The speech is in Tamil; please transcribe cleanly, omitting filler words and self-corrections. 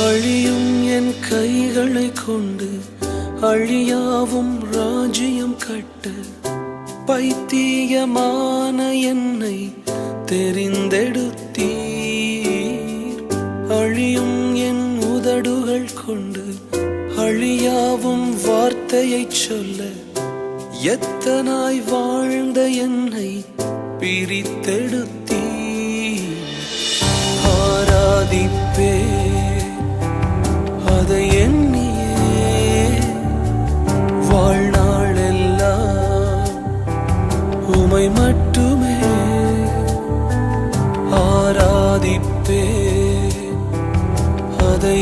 அழியும் என் கைகளை கொண்டு அழியாவும் ராஜ்யம் கட்ட பைத்தியமான என்னை தெரிந்தெடுத்தீர். அழியும் என் உதடுகள் கொண்டு அழியாவும் வார்த்தையை சொல்ல எத்தனாய் வாழ்ந்த என்னை பிரித்தெடுத்தீர். ஆராதிப்பே அதை எண்ணியே வாழ்நாளெல்லாம் உமை மட்டுமே ஆராதிப்பே அதை